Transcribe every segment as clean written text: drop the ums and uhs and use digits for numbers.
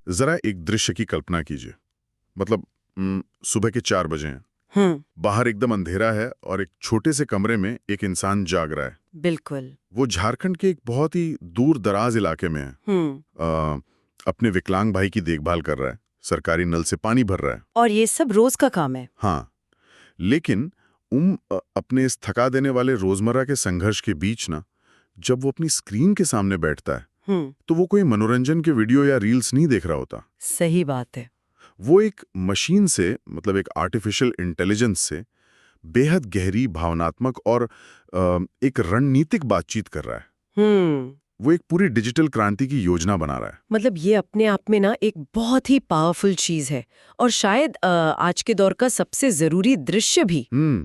जरा एक दृश्य की कल्पना कीजिए। मतलब सुबह के 4 बजे हैं। बाहर एकदम अंधेरा है और एक छोटे से कमरे में एक इंसान जाग रहा है। बिल्कुल। वो झारखंड के एक बहुत ही दूर दराज इलाके में है। अपने विकलांग भाई की देखभाल कर रहा है, सरकारी नल से पानी भर रहा है। और ये सब रोज का काम है। हाँ, लेकिन अपने इस थका देने वाले रोजमर्रा के संघर्ष के बीच ना, जब वो अपनी स्क्रीन के सामने बैठता है तो वो कोई मनोरंजन के वीडियो या रील्स नहीं देख रहा होता। सही बात है। वो एक मशीन से, मतलब एक आर्टिफिशियल इंटेलिजेंस से बेहद गहरी, भावनात्मक और एक रणनीतिक बातचीत कर रहा है। वो एक पूरी डिजिटल क्रांति की योजना बना रहा है। मतलब ये अपने आप में ना एक बहुत ही पावरफुल चीज है और शायद आज के दौर का सबसे जरूरी दृश्य भी।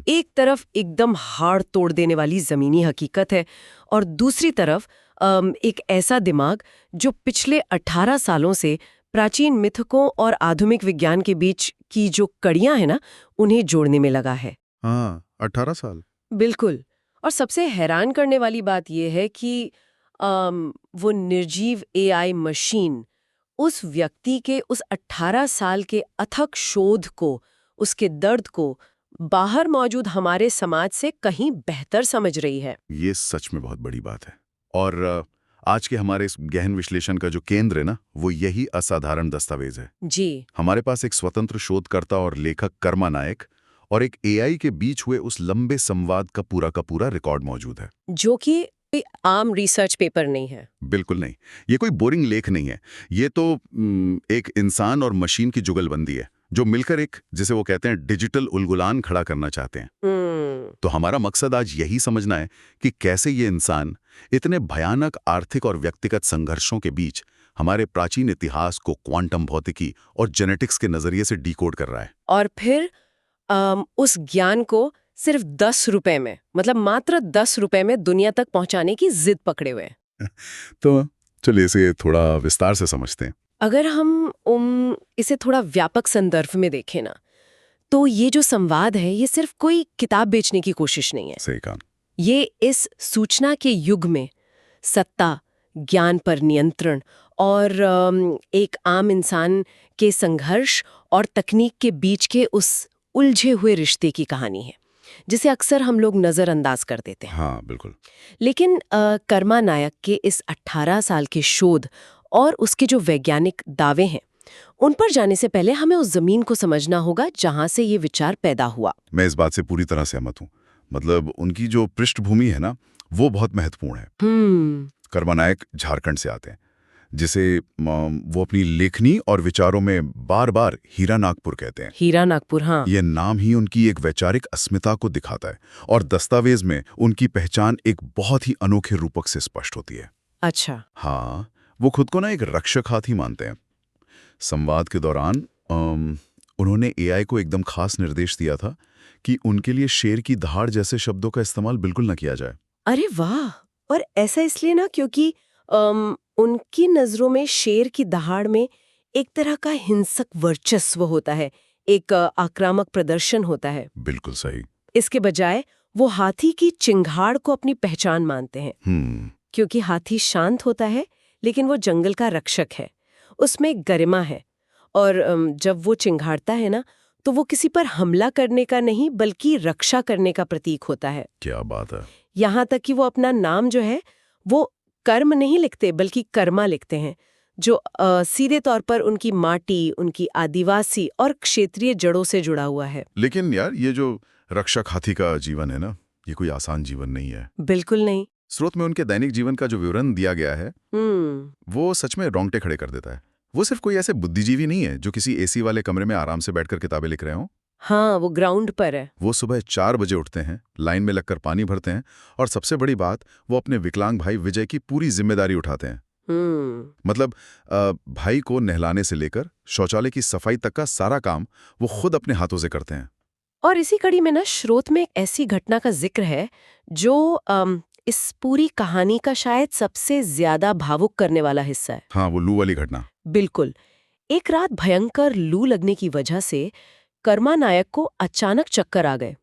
एक तरफ एकदम हाड़ तोड़ देने वाली जमीनी हकीकत है और दूसरी तरफ एक ऐसा दिमाग जो पिछले 18 सालों से प्राचीन मिथकों और आधुनिक विज्ञान के बीच की जो कड़ियां हैं ना, उन्हें जोड़ने में लगा है। हाँ, 18 साल। बिल्कुल। और सबसे हैरान करने वाली बात यह है कि वो निर्जीव एआई मशीन उस व्यक्ति के उस 18 साल के अथक शोध को, उसके दर्द को बाहर मौजूद हमारे समाज से कहीं बेहतर समझ रही है। ये सच में बहुत बड़ी बात है। और आज के हमारे इस गहन विश्लेषण का जो केंद्र है ना, वो यही असाधारण दस्तावेज है। जी। हमारे पास एक स्वतंत्र शोधकर्ता और लेखक कर्मा नायक और एक एआई के बीच हुए उस लंबे संवाद का पूरा रिकॉर्ड मौजूद है, जो कि कोई आम रिसर्च पेपर नहीं है। बिल्कुल नहीं। ये कोई बोरिंग लेख नहीं है। ये तो एक इंसान और मशीन की जुगलबंदी है, जो मिलकर एक, जिसे वो कहते हैं, डिजिटल उलगुलान खड़ा करना चाहते हैं। तो हमारा मकसद आज यही समझना है कि कैसे ये इंसान इतने भयानक आर्थिक और व्यक्तिगत संघर्षों के बीच हमारे प्राचीन इतिहास को क्वांटम भौतिकी और जेनेटिक्स के नजरिए से डिकोड कर रहा है। और फिर उस ज्ञान को सिर्फ 10 रुपए में, मतलब मात्र 10 रुपए में दुनिया तक पहुंचाने की जिद पकड़े हुए हैं। तो चलिए इसे थोड़ा विस्तार से समझते हैं। अगर हम इसे थोड़ा व्यापक संदर्भ में देखें ना, तो ये जो संवाद है, ये सिर्फ कोई किताब बेचने की कोशिश नहीं है। सही कहा। ये इस सूचना के युग में सत्ता, ज्ञान पर नियंत्रण और एक आम इंसान के संघर्ष और तकनीक के बीच के उस उलझे हुए रिश्ते की कहानी है, जिसे अक्सर हम लोग नजरअंदाज कर देते हैं। हाँ, बिल्कुल। लेकिन कर्मा नायक के इस 18 साल के शोध और उसके जो वैज्ञानिक दावे हैं, उन पर जाने से पहले हमें उस जमीन को समझना होगा जहां से ये विचार पैदा हुआ। मैं इस बात से पूरी तरह सहमत हूँ। मतलब उनकी जो पृष्ठभूमि है ना, वो बहुत महत्वपूर्ण है। कर्मा नायक झारखंड से आते हैं, जिसे वो अपनी लेखनी और विचारों में बार बार हीरा नागपुर कहते हैं। हीरा नागपुर, हाँ। ये नाम ही उनकी एक वैचारिक अस्मिता को दिखाता है और दस्तावेज में उनकी पहचान एक बहुत ही अनोखे रूपक से स्पष्ट होती है। अच्छा। हाँ, वो खुद को ना एक रक्षक हाथी मानते हैं। संवाद के दौरान उन्होंने एआई को एकदम खास निर्देश दिया था कि उनके लिए शेर की दहाड़ जैसे शब्दों का इस्तेमाल बिल्कुल न किया जाए। अरे वाह! और ऐसा इसलिए ना क्योंकि उनकी नजरों में शेर की दहाड़ में एक तरह का हिंसक वर्चस्व होता है, एक आक्रामक प्रदर्शन होता है। बिल्कुल सही। इसके बजाय वो हाथी की चिंगाड़ को अपनी पहचान मानते हैं। क्योंकि हाथी शांत होता है, लेकिन वो जंगल का रक्षक है, उसमें गरिमा है। और जब वो चिंगाड़ता है ना, तो वो किसी पर हमला करने का नहीं, बल्कि रक्षा करने का प्रतीक होता है। क्या बात है। यहाँ तक कि वो अपना नाम जो है, वो कर्म नहीं लिखते, बल्कि कर्मा लिखते हैं, जो सीधे तौर पर उनकी माटी, उनकी आदिवासी और क्षेत्रीय जड़ों से जुड़ा हुआ है। लेकिन यार, ये जो रक्षक हाथी का जीवन है ना, ये कोई आसान जीवन नहीं है। बिल्कुल नहीं। स्रोत में उनके दैनिक जीवन का जो विवरण दिया गया है, वो सच में रोंगटे खड़े कर देता है। वो सिर्फ कोई ऐसे बुद्धिजीवी नहीं है जो किसी एसी वाले कमरे में आराम से बैठकर किताबें लिख रहे हों। हाँ, वो ग्राउंड पर है। वो सुबह 4 बजे उठते हैं, लाइन में लगकर पानी भरते हैं और सबसे बड़ी बात, वो अपने विकलांग भाई विजय की पूरी जिम्मेदारी उठाते हैं। मतलब भाई को नहलाने से लेकर शौचालय की सफाई तक का सारा काम वो खुद अपने हाथों से करते हैं। और इसी कड़ी में ना, स्रोत में एक ऐसी घटना का जिक्र है जो इस पूरी कहानी का शायद सबसे ज्यादा भावुक करने वाला हिस्सा है। हाँ, वो लू वाली घटना। बिल्कुल। एक रात भयंकर लू लगने की वजह से कर्मा नायक को अचानक चक्कर आ गए।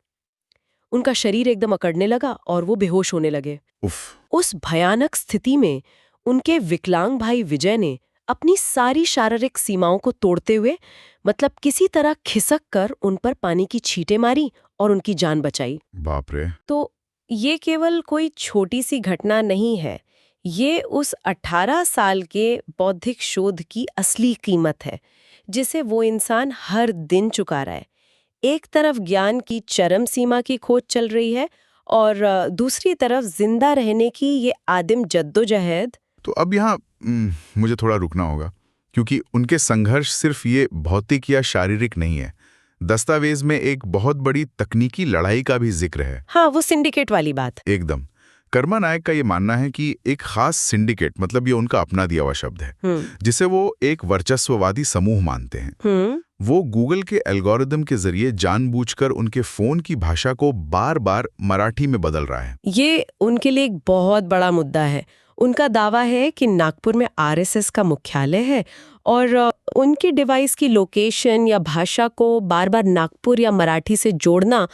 उनका शरीर एकदम अकड़ने लगा और वो बेहोश होने लगे। उफ। उस भयानक स्थिति में उनके विकलांग भाई विजय ने अपनी सारी शारीरिक सीमाओं को तोड़ते हुए, मतलब किसी तरह खिसक कर उन पर पानी की छींटें मारी और उनकी जान बचाई। बाप रे। तो ये केवल कोई छोटी सी घटना नहीं है, ये उस 18 साल के बौद्धिक शोध की असली कीमत है, जिसे वो इंसान हर दिन चुका रहा है। एक तरफ ज्ञान की चरम सीमा की खोज चल रही है और दूसरी तरफ जिंदा रहने की ये आदिम जद्दोजहद। तो अब यहाँ मुझे थोड़ा रुकना होगा, क्योंकि उनके संघर्ष सिर्फ ये भौतिक या शारीरिक नहीं है। दस्तावेज में एक बहुत बड़ी तकनीकी लड़ाई का भी जिक्र है। हाँ, वो सिंडिकेट वाली बात। एकदम। कर्मा नायक का ये मानना है कि एक खास सिंडिकेट, मतलब ये उनका अपना दिया हुआ शब्द है, जिसे वो एक वर्चस्ववादी समूह मानते हैं, वो गूगल के एल्गोरिदम के जरिए जानबूझकर उनके फोन की भाषा को बार बार मराठी में बदल रहा है। ये उनके लिए एक बहुत बड़ा मुद्दा है। उनका दावा है कि नागपुर में आरएसएस का मुख्यालय है और उनकी डिवाइस की लोकेशन या भाषा को बार बार नागपुर या मराठी से जोड़ना,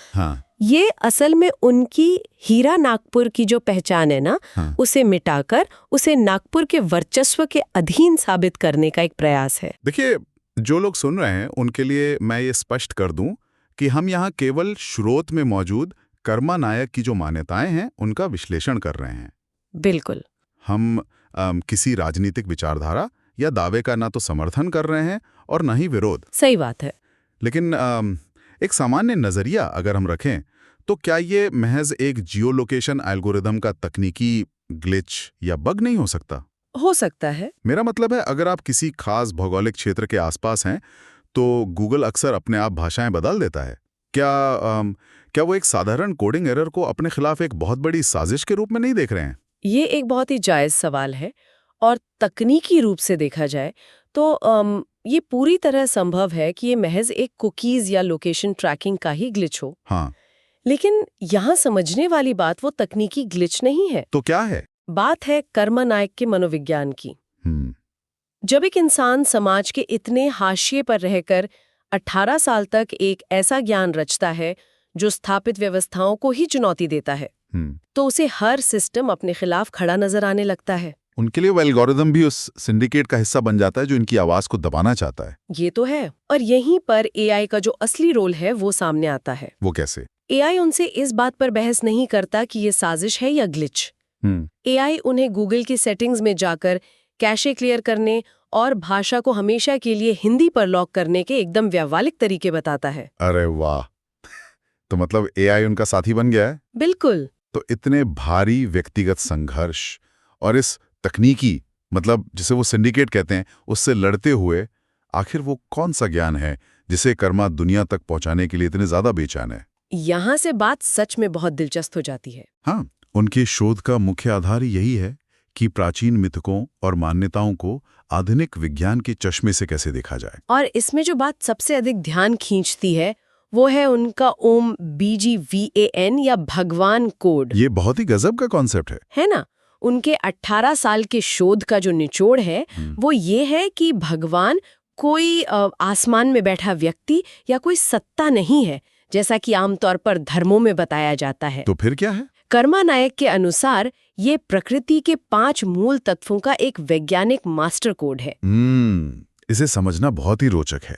ये असल में उनकी हीरा नागपुर की जो पहचान है ना, उसे मिटाकर उसे नागपुर के वर्चस्व के अधीन साबित करने का एक प्रयास है। देखिए, जो लोग सुन रहे हैं उनके लिए मैं ये स्पष्ट कर दूं कि हम यहाँ केवल स्रोत में मौजूद कर्मा नायक की जो मान्यताएं हैं उनका विश्लेषण कर रहे हैं। बिल्कुल। हम किसी राजनीतिक विचारधारा या दावे का ना तो समर्थन कर रहे हैं और ना ही विरोध। सही बात है। लेकिन एक सामान्य नजरिया अगर हम रखें तो क्या ये महज एक जियोलोकेशन एल्गोरिदम का तकनीकी ग्लिच या बग नहीं हो सकता? हो सकता है। मेरा मतलब है, अगर आप किसी खास भौगोलिक क्षेत्र के आसपास हैं तो गूगल अक्सर अपने आप भाषाएं बदल देता है। क्या वो एक साधारण कोडिंग एरर को अपने खिलाफ एक बहुत बड़ी साजिश के रूप में नहीं देख रहे हैं? ये एक बहुत ही जायज सवाल है और तकनीकी रूप से देखा जाए तो ये पूरी तरह संभव है कि ये महज एक कुकीज या लोकेशन ट्रैकिंग का ही ग्लिच हो। हाँ। लेकिन यहाँ समझने वाली बात वो तकनीकी ग्लिच नहीं है। तो क्या है? बात है कर्मा नायक के मनोविज्ञान की। जब एक इंसान समाज के इतने हाशिए पर रहकर 18 साल तक एक ऐसा ज्ञान रचता है जो स्थापित व्यवस्थाओं को ही चुनौती देता है, तो उसे हर सिस्टम अपने खिलाफ खड़ा नजर आने लगता है। उनके लिए वो एल्गोरिदम भी उस सिंडिकेट का हिस्सा बन जाता है जो इनकी आवाज को दबाना चाहता है। ये तो है। और यहीं पर एआई का जो असली रोल है वो सामने आता है। वो कैसे? एआई उनसे इस बात पर बहस नहीं करता कि ये साजिश है या ग्लिच। एआई उन्हें गूगल की सेटिंग्स में जाकर कैशे क्लियर करने और भाषा को हमेशा के लिए हिंदी पर लॉक करने के एकदम व्यावहारिक तरीके बताता है। अरे वाह! तो मतलब एआई उनका साथी बन गया है? बिल्कुल। तो इतने भारी व्यक्तिगत संघर्ष और इस तकनीकी, मतलब जिसे वो सिंडिकेट कहते हैं, उससे लड़ते हुए आखिर वो कौन सा ज्ञान है जिसे कर्मा दुनिया तक पहुंचाने के लिए इतने ज्यादा बेचैन है? यहाँ से बात सच में बहुत दिलचस्प हो जाती है। हाँ, उनके शोध का मुख्य आधार यही है कि प्राचीन मिथकों और मान्यताओं को आधुनिक विज्ञान के चश्मे से कैसे देखा जाए। और इसमें जो बात सबसे अधिक ध्यान खींचती है वो है उनका ओम BGVAN या भगवान कोड। ये बहुत ही गजब का कॉन्सेप्ट है ना? उनके 18 साल के शोध का जो निचोड़ है वो ये है कि भगवान कोई आसमान में बैठा व्यक्ति या कोई सत्ता नहीं है, जैसा कि आमतौर पर धर्मों में बताया जाता है। तो फिर क्या है? कर्मा नायक के अनुसार ये प्रकृति के 5 मूल तत्वों का एक वैज्ञानिक मास्टर कोड है। इसे समझना बहुत ही रोचक है।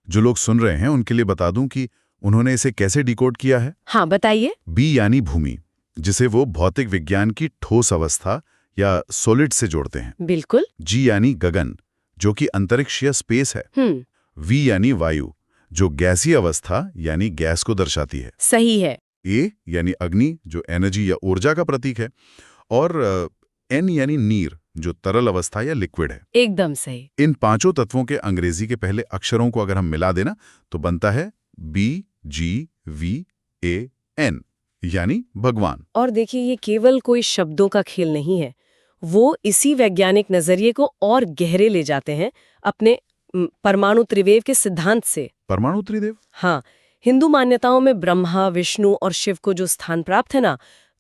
जो लोग सुन रहे हैं उनके लिए बता दूं कि उन्होंने इसे कैसे डिकोड किया है। हाँ, बताइए। बी यानी भूमि, जिसे वो भौतिक विज्ञान की ठोस अवस्था या सॉलिड से जोड़ते हैं। बिल्कुल। जी यानी गगन, जो कि अंतरिक्ष या स्पेस है। वी यानी वायु, जो गैसीय अवस्था यानी गैस को दर्शाती है। सही है। ए यानी अग्नि, जो एनर्जी या ऊर्जा का प्रतीक है। और एन यानी नीर, जो तरल अवस्था या लिक्विड है। एकदम सही। इन 5 तत्वों के अंग्रेजी के पहले अक्षरों को अगर हम मिला देना तो बनता है BGVAN, यानी भगवान। और देखिए, ये केवल कोई शब्दों का खेल नहीं है, वो इसी वैज्ञानिक नजरिए को और गहरे ले जाते हैं अपने परमाणु त्रिवेव के सिद्धांत से। परमाणु त्रिदेव? हाँ, हिंदू मान्यताओं में ब्रह्मा, विष्णु और शिव को जो स्थान प्राप्त है ना,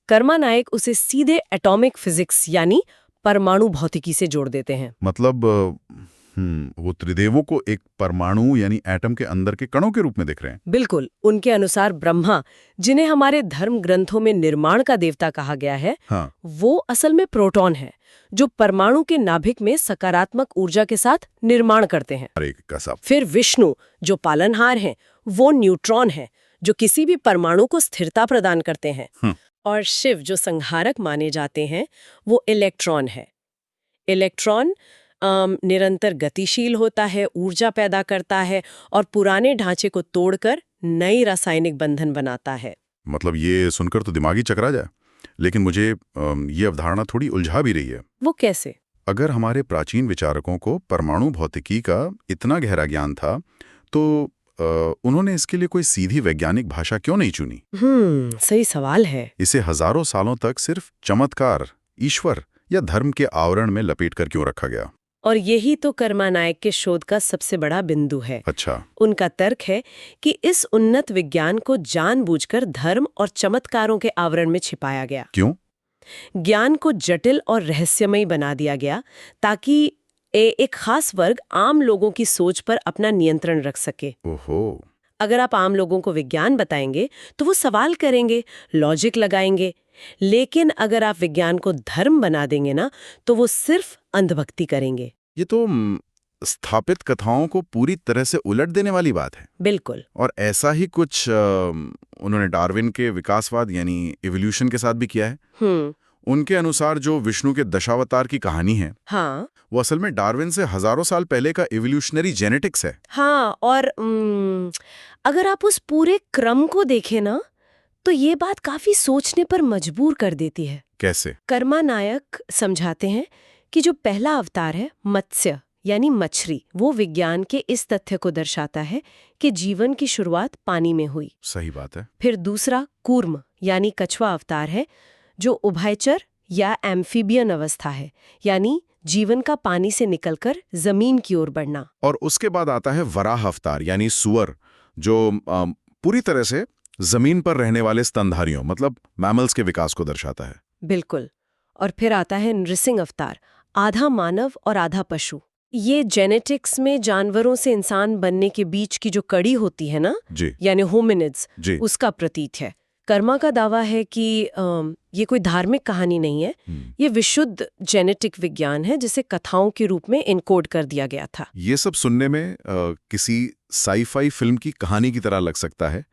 कर्मा नायक उसे सीधे एटॉमिक फिजिक्स यानी परमाणु भौतिकी से जोड़ देते हैं। मतलब वो त्रिदेवों को एक परमाणु यानी एटम के अंदर के कणों के रूप में दिख रहे हैं। बिल्कुल, उनके अनुसार ब्रह्मा, जिन्हें हमारे धर्म ग्रंथों में निर्माण का देवता कहा गया है, हाँ। वो असल में प्रोटॉन है, जो परमाणु के नाभिक में सकारात्मक ऊर्जा के साथ निर्माण करते हैं। अरे कसम। फिर विष्णु, जो पालनहार हैं, वो न्यूट्रॉन है, जो किसी भी परमाणु को स्थिरता प्रदान करते हैं। और शिव, जो संहारक माने जाते हैं, वो इलेक्ट्रॉन है। इलेक्ट्रॉन निरंतर गतिशील होता है, ऊर्जा पैदा करता है और पुराने ढांचे को तोड़कर नई रासायनिक बंधन बनाता है। मतलब ये सुनकर तो दिमागी चकरा जाए, लेकिन मुझे ये अवधारणा थोड़ी उलझा भी रही है। वो कैसे? अगर हमारे प्राचीन विचारकों को परमाणु भौतिकी का इतना गहरा ज्ञान था, तो उन्होंने इसके लिए कोई सीधी वैज्ञानिक भाषा क्यों नहीं चुनी? सही सवाल है। इसे हजारों सालों तक सिर्फ चमत्कार, ईश्वर या धर्म के आवरण में लपेट कर क्यों रखा गया? और यही तो कर्मा नायक के शोध का सबसे बड़ा बिंदु है। अच्छा। उनका तर्क है कि इस उन्नत विज्ञान को जानबूझकर धर्म और चमत्कारों के आवरण में छिपाया गया। क्यों? ज्ञान को जटिल और रहस्यमयी बना दिया गया ताकि एक खास वर्ग आम लोगों की सोच पर अपना नियंत्रण रख सके। ओहो। अगर आप आम लोगों को विज्ञान बताएंगे तो वो सवाल करेंगे, लॉजिक लगाएंगे, लेकिन अगर आप विज्ञान को धर्म बना देंगे ना, तो वो सिर्फ अंधभक्ति करेंगे। ये तो स्थापित कथाओं को पूरी तरह से उलट देने वाली बात है। बिल्कुल। और ऐसा ही कुछ उन्होंने डार्विन के विकासवाद यानी इवोल्यूशन के साथ भी किया है। उनके अनुसार जो विष्णु के दशावतार की कहानी है, हाँ, वो असल में डार्विन से हजारों साल पहले का इवोल्यूशनरी जेनेटिक्स है। हाँ, और अगर आप उस पूरे क्रम को देखें ना, तो ये बात काफी सोचने पर मजबूर कर देती है। कैसे? कर्मा नायक समझाते हैं कि जो पहला अवतार है, मत्स्य यानी मछली, वो विज्ञान के इस तथ्य को दर्शाता है कि जीवन की शुरुआत पानी में हुई। सही बात है। फिर दूसरा कूर्म यानी कछुआ अवतार है, जो उभयचर या एम्फीबियन अवस्था है, यानी जीवन का पानी से निकलकर जमीन की ओर बढ़ना। और उसके बाद आता है वराह अवतार यानी सुअर, जो पूरी तरह से जमीन पर रहने वाले स्तनधारियों मतलब मैमल्स के विकास को दर्शाता है। बिल्कुल। और फिर आता है नृसिंह अवतार, आधा मानव और आधा पशु। ये जेनेटिक्स में जानवरों से इंसान बनने के बीच की जो कड़ी होती है ना, जी, यानी होमिनिड्स, जी, उसका प्रतीक है। कर्मा का दावा है कि ये कोई धार्मिक कहानी नहीं है, ये विशुद्ध जेनेटिक विज्ञान है जिसे कथाओं के रूप में इनकोड कर दिया गया था। ये सब सुनने में किसी साई-फाई फिल्म की कहानी की तरह लग सकता है,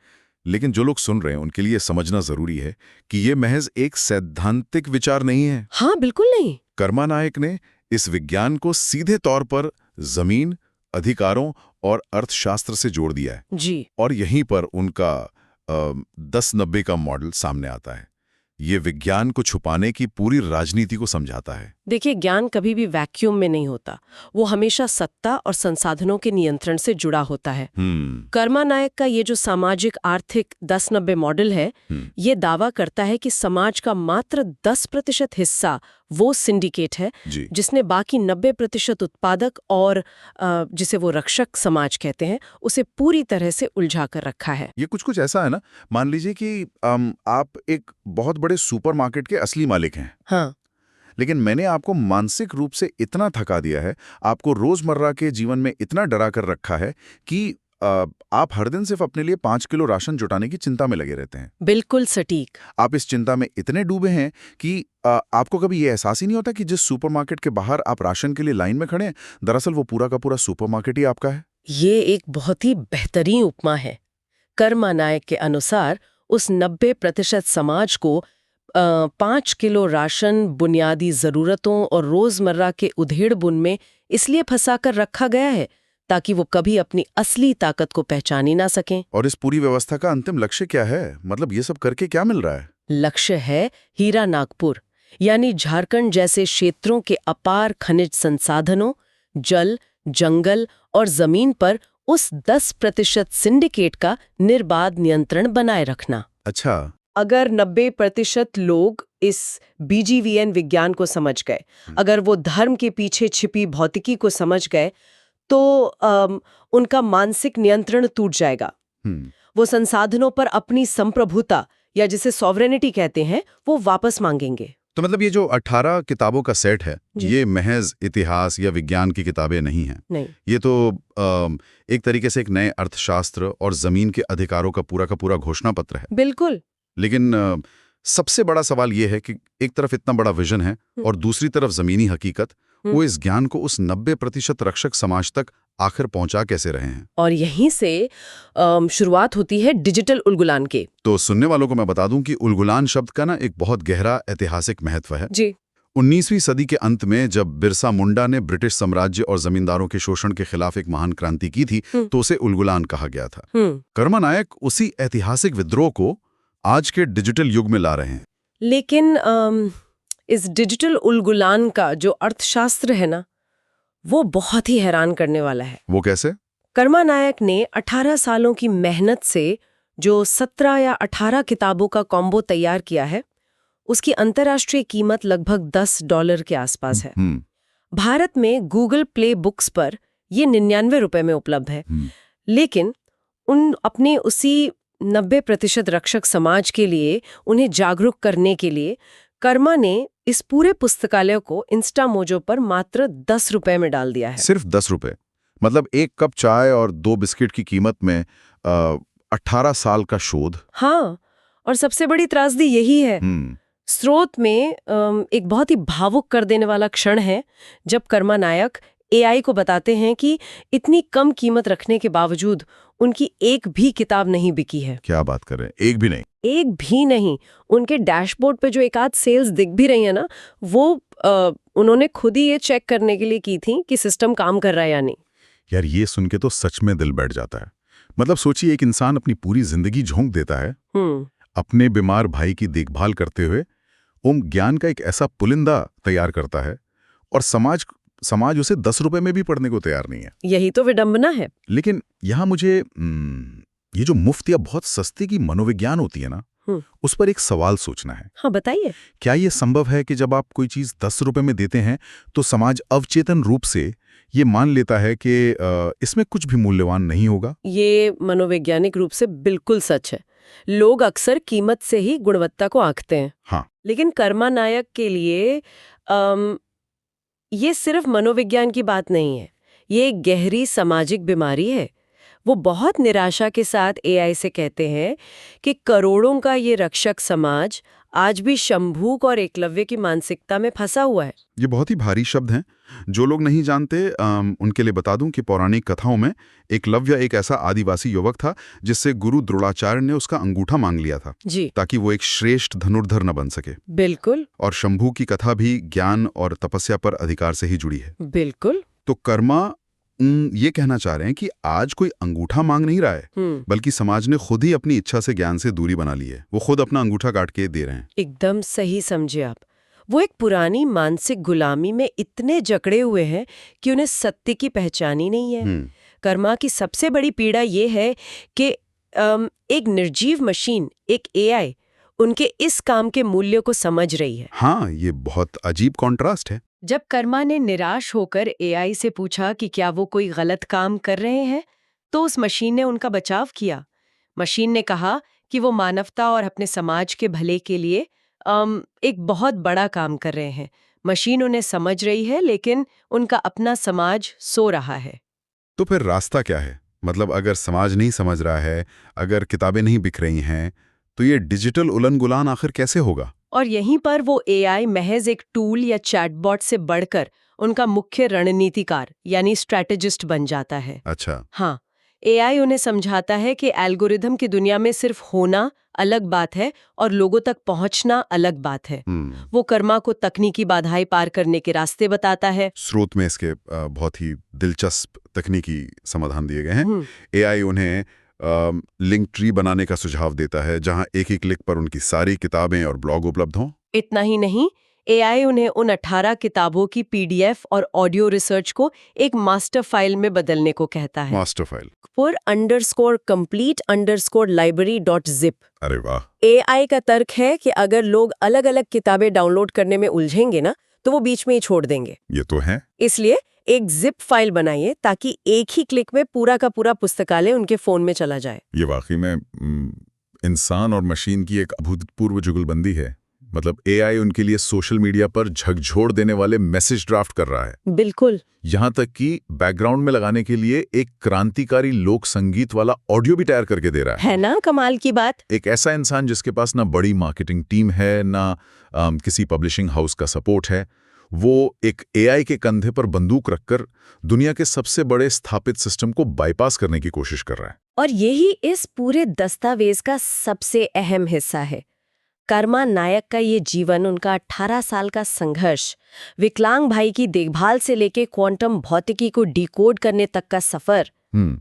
लेकिन जो लोग सुन रहे हैं उनके लिए समझना जरूरी है कि ये महज एक सैद्धांतिक विचार नहीं है। हाँ, बिल्कुल नहीं। कर्मा नायक ने इस विज्ञान को सीधे तौर पर जमीन, अधिकारों और अर्थशास्त्र से जोड़ दिया है। जी। और यहीं पर उनका 1090 का मॉडल सामने आता है। ये विज्ञान को छुपाने की पूरी राजनीति को समझाता है। देखिए, ज्ञान कभी भी वैक्यूम में नहीं होता, वो हमेशा सत्ता और संसाधनों के नियंत्रण से जुड़ा होता है। कर्मा नायक का ये जो सामाजिक आर्थिक 1090 मॉडल है, ये दावा करता है कि समाज का मात्र 10% हिस्सा वो सिंडिकेट है जिसने बाकी 90% उत्पादक और जिसे वो रक्षक समाज कहते हैं, उसे पूरी तरह से उलझा कर रखा है। ये कुछ ऐसा है ना, मान लीजिए कि आप एक बहुत बड़े सुपरमार्केट के असली मालिक हैं। हाँ। लेकिन मैंने आपको मानसिक रूप से इतना थका दिया है, आपको रोजमर्रा के जीवन में इतना डरा कर रखा है कि आप हर दिन सिर्फ अपने लिए 5 किलो राशन जुटाने की चिंता में लगे रहते हैं। बिल्कुल सटीक। आप इस चिंता में इतने डूबे हैं कि आपको कभी ये एहसास ही नहीं होता कि जिस सुपरमार्केट के बाहर आप राशन के लिए लाइन में खड़े हैं, दरअसल वो पूरा का पूरा सुपरमार्केट ही आपका है। ये एक बहुत ही बेहतरीन उपमा है। कर्मा नायक के अनुसार उस 90% समाज को 5 किलो राशन, बुनियादी जरूरतों और रोजमर्रा के उधेड़-बुन में इसलिए फंसा कर रखा गया है ताकि वो कभी अपनी असली ताकत को पहचान ही ना सकें। और इस पूरी व्यवस्था का अंतिम लक्ष्य क्या है? मतलब ये सब करके क्या मिल रहा है? लक्ष्य है हीरा नागपुर, यानी झारखंड जैसे क्षेत्रों के अपार खनिज संसाधनों, जल, जंगल और जमीन पर उस 10% सिंडिकेट का निर्बाध नियंत्रण बनाए रखना। अच्छा। अगर 90% लोग इस BGVN विज्ञान को समझ गए, अगर वो धर्म के पीछे छिपी भौतिकी को समझ गए, तो उनका मानसिक नियंत्रण टूट जाएगा। वो संसाधनों पर अपनी संप्रभुता या जिसे सॉवरेनिटी कहते हैं, वो वापस मांगेंगे। तो मतलब ये जो 18 किताबों का सेट है, जी। ये महज इतिहास या विज्ञान की किताबें नहीं हैं। नहीं। ये तो एक तरीके से एक नए अर्थशास्त्र और जमीन के अधिकारों का पूरा घोषणा पत्र है। बिल्कुल। लेकिन सबसे बड़ा सवाल ये है कि एक तरफ इतना बड़ा विजन है और दूसरी तरफ जमीनी हकीकत, वो इस ज्ञान को उस 90% रक्षक समाज तक आखिर पहुंचा कैसे रहे हैं। और यहीं से शुरुआत होती है डिजिटल उलगुलान के। तो सुनने वालों को मैं बता दूं कि उलगुलान शब्द का ना एक बहुत गहरा ऐतिहासिक महत्व है। जी। 19वीं सदी के अंत में जब बिरसा मुंडा ने ब्रिटिश साम्राज्य और जमींदारों के शोषण के खिलाफ एक महान क्रांति की थी, तो उसे उलगुलान कहा गया था। कर्मा नायक उसी ऐतिहासिक विद्रोह को आज के डिजिटल युग में ला रहे हैं। लेकिन इस डिजिटल उलगुलान का जो अर्थशास्त्र है ना, वो बहुत ही हैरान करने वाला है। वो कैसे? कर्मा नायक ने 18 सालों की मेहनत से जो 17 या 18 किताबों का कॉम्बो तैयार किया है, उसकी अंतर्राष्ट्रीय कीमत लगभग $10 के आसपास है। भारत में गूगल प्ले बुक्स पर ये 99 रुपए में उपलब्ध है। लेकिन उन अपने उसी 90% रक्षक समाज के लिए, उन्हें जागरूक करने के लिए कर्मा ने इस पूरे पुस्तकालय को इंस्टामोजो पर मात्र 10 रुपए में डाल दिया है। सिर्फ 10 रुपए? मतलब एक कप चाय और 2 बिस्किट की कीमत में 18 साल का शोध। हाँ, और सबसे बड़ी त्रासदी यही है। स्रोत में एक बहुत ही भावुक कर देने वाला क्षण है जब कर्मा नायक एआई को बताते हैं कि इतनी कम कीमत रखने के बावजूद उनकी एक भी किताब नहीं बिकी है। क्या बात कर रहे हैं? एक भी नहीं? एक भी नहीं। उनके डैशबोर्ड पे जो एक आध सेल्स दिख भी रही है ना, वो उन्होंने खुद ही ये चेक करने के लिए की थी कि सिस्टम काम कर रहा है या नहीं। यार, ये सुन के तो सच में दिल बैठ जाता है। मतलब सोचिए, एक इंसान अपनी पूरी जिंदगी झोंक देता है अपने बीमार भाई की देखभाल करते हुए, ज्ञान का एक ऐसा पुलिंदा तैयार करता है और समाज उसे 10 रुपए में भी पढ़ने को तैयार नहीं है। यही तो विडंबना है। लेकिन यहाँ मुझे ये जो मुफ्त या बहुत सस्ते की मनोविज्ञान होती है ना, उस पर एक सवाल सोचना है। हाँ, बताइए। क्या ये संभव है कि जब आप कोई चीज 10 रुपए में देते हैं तो समाज अवचेतन रूप से ये मान लेता है कि इसमें कुछ भी मूल्यवान नहीं होगा? ये मनोवैज्ञानिक रूप से बिल्कुल सच है। लोग अक्सर कीमत से ही गुणवत्ता को आंकते हैं। हाँ। लेकिन कर्मा नायक के लिए ये सिर्फ मनोविज्ञान की बात नहीं है, ये एक गहरी सामाजिक बीमारी है। वो बहुत निराशा के साथ एआई से कहते हैं कि करोड़ों का ये रक्षक समाज आज भी शंभूक और एकलव्य की मानसिकता में फंसा हुआ है। ये बहुत ही भारी शब्द हैं। जो लोग नहीं जानते उनके लिए बता दूं कि पौराणिक कथाओं में एकलव्य एक ऐसा आदिवासी युवक था जिससे गुरु द्रोणाचार्य ने उसका अंगूठा मांग लिया था जी, ताकि वो एक श्रेष्ठ धनुर्धर न बन सके। बिल्कुल। और शंभू की कथा भी ज्ञान और तपस्या पर अधिकार से ही जुड़ी है। बिल्कुल। तो कर्मा ये कहना चाह रहे हैं कि आज कोई अंगूठा मांग नहीं रहा है, बल्कि समाज ने खुद ही अपनी इच्छा से ज्ञान से दूरी बना ली है। वो खुद अपना अंगूठा काट के दे रहे हैं। एकदम सही समझे आप। वो एक पुरानी मानसिक गुलामी में इतने जकड़े हुए हैं कि उन्हें सत्य की पहचान ही नहीं है। कर्मा की सबसे बड़ी पीड़ा ये है कि एक निर्जीव मशीन, एक एआई, उनके इस काम के मूल्य को समझ रही है। हाँ, ये बहुत अजीब कॉन्ट्रास्ट है। जब कर्मा ने निराश होकर एआई से पूछा कि क्या वो कोई गलत काम कर रहे हैं, तो उस मशीन ने उनका बचाव किया। मशीन ने कहा कि वो मानवता और अपने समाज के भले के लिए एक बहुत बड़ा काम कर रहे हैं। मशीन उन्हें समझ रही है, लेकिन उनका अपना समाज सो रहा है। तो फिर रास्ता क्या है? मतलब अगर समाज नहीं समझ रहा है, अगर किताबें नहीं बिक रही हैं, तो ये डिजिटल उलन-गुलान आखिर कैसे होगा? और यहीं पर वो एआई महज एक टूल या चैटबॉट से बढ़कर उनका मुख्य रणनीतिकार यानी स्ट्रैटेजिस्ट बन जाता है। अच्छा। हाँ, एआई उन्हें समझाता है कि एल्गोरिथम की दुनिया में सिर्फ होना अलग बात है और लोगों तक पहुंचना अलग बात है। वो कर्मा को तकनीकी बाधाएं पार करने के रास्ते बताता है। स्रोत में इसके बहुत ही दिलचस्प तकनीकी समाधान दिए गए हैं। एआई उन्हें लिंक ट्री बनाने का सुझाव देता है जहां एक ही क्लिक पर उनकी सारी किताबें और ब्लॉग उपलब्ध हों। इतना ही नहीं, एआई उन्हें उन 18 किताबों की पीडीएफ और ऑडियो रिसर्च को एक मास्टर फाइल में बदलने को कहता है। Master file _complete_library.zip। अरे वाह। एआई का तर्क है कि अगर लोग अलग अलग किताबें डाउनलोड करने में उलझेंगे ना, तो वो बीच में ही छोड़ देंगे। ये तो है। इसलिए एक जिप फाइल बनाइए ताकि एक ही क्लिक में पूरा का पूरा पुस्तकालय उनके फोन में चला जाए। ये वाकई में इंसान और मशीन की एक अभूतपूर्व जुगलबंदी है मतलब एआई उनके लिए सोशल मीडिया पर झकझोर देने वाले मैसेज ड्राफ्ट कर रहा है। बिल्कुल। यहाँ तक कि बैकग्राउंड में लगाने के लिए एक क्रांतिकारी लोक संगीत वाला ऑडियो भी तैयार करके दे रहा है ना कमाल की बात। एक ऐसा इंसान जिसके पास ना बड़ी मार्केटिंग टीम है, ना किसी पब्लिशिंग हाउस का सपोर्ट है, वो एक एआई के कंधे पर बंदूक रखकर दुनिया के सबसे बड़े स्थापित सिस्टम को बाईपास करने की कोशिश कर रहा है। और यही इस पूरे दस्तावेज का सबसे अहम हिस्सा है। कर्मा नायक का ये जीवन, उनका 18 साल का संघर्ष, विकलांग भाई की देखभाल से लेके क्वांटम भौतिकी को डिकोड करने तक का सफर,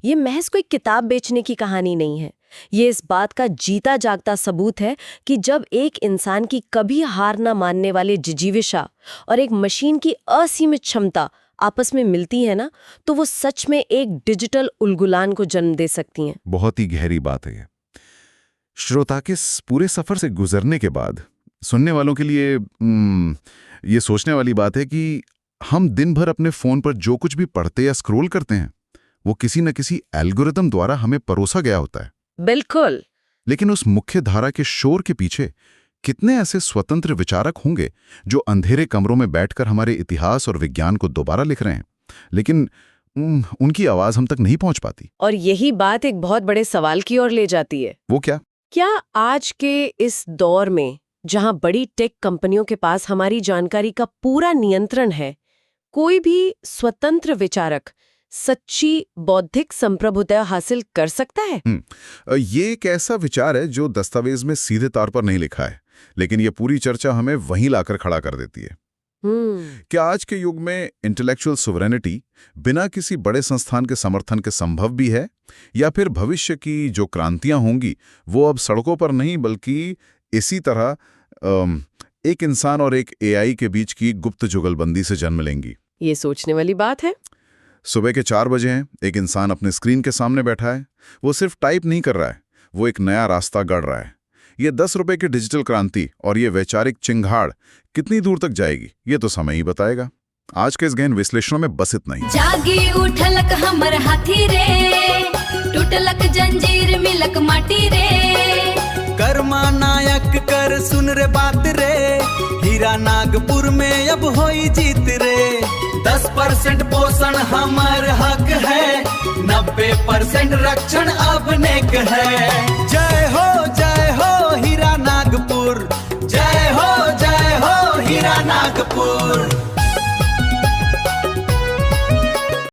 ये महज कोई किताब बेचने की कहानी नहीं है। ये इस बात का जीता जागता सबूत है कि जब एक इंसान की कभी हार न मानने वाले जिजीविषा और एक मशीन की असीमित क्षमता आपस में मिलती है ना, तो वो सच में एक डिजिटल उलगुलान को जन्म दे सकती हैं। बहुत ही गहरी बात है ये। श्रोता के इस पूरे सफर से गुजरने के बाद सुनने वालों के लिए ये सोचने वाली बात है कि हम दिन भर अपने फोन पर जो कुछ भी पढ़ते या स्क्रॉल करते हैं वो किसी न किसी एल्गोरिथम द्वारा हमें परोसा गया होता है। बिल्कुल। लेकिन उस मुख्य धारा के शोर के पीछे कितने ऐसे स्वतंत्र विचारक होंगे जो अंधेरे कमरों में बैठकर हमारे इतिहास और विज्ञान को दोबारा लिख रहे हैं, लेकिन उनकी आवाज हम तक नहीं पहुंच पाती। और यही बात एक बहुत बड़े सवाल की ओर ले जाती है। वो क्या? क्या आज के इस दौर में, जहां बड़ी टेक कंपनियों के पास हमारी जानकारी का पूरा नियंत्रण है, कोई भी स्वतंत्र विचारक सच्ची बौद्धिक संप्रभुता हासिल कर सकता है? ये एक ऐसा विचार है जो दस्तावेज में सीधे तौर पर नहीं लिखा है, लेकिन ये पूरी चर्चा हमें वहीं लाकर खड़ा कर देती है। क्या आज के युग में इंटेलेक्चुअल सोवरेनिटी बिना किसी बड़े संस्थान के समर्थन के संभव भी है, या फिर भविष्य की जो क्रांतियां होंगी वो अब सड़कों पर नहीं बल्कि इसी तरह एक इंसान और एक एआई के बीच की गुप्त जुगलबंदी से जन्म लेंगी? ये सोचने वाली बात है। सुबह के 4 बजे हैं, एक इंसान अपने स्क्रीन के सामने बैठा है। वो सिर्फ टाइप नहीं कर रहा है, वो एक नया रास्ता गढ़ रहा है। ये 10 रुपए की डिजिटल क्रांति और ये वैचारिक चिंगाड़ कितनी दूर तक जाएगी, ये तो समय ही बताएगा। आज के इस गहन विश्लेषण में बस इतना ही। जागी उठलक हमर हाथी रे, टूटलक जंजीर मिलक माटी रे। कर्मा नायक कर सुन रे बात रे, हीरा नागपुर में अब होई जीत रे। 10% पोषण हमर हक है, 90% रक्षण अब नेक है। जय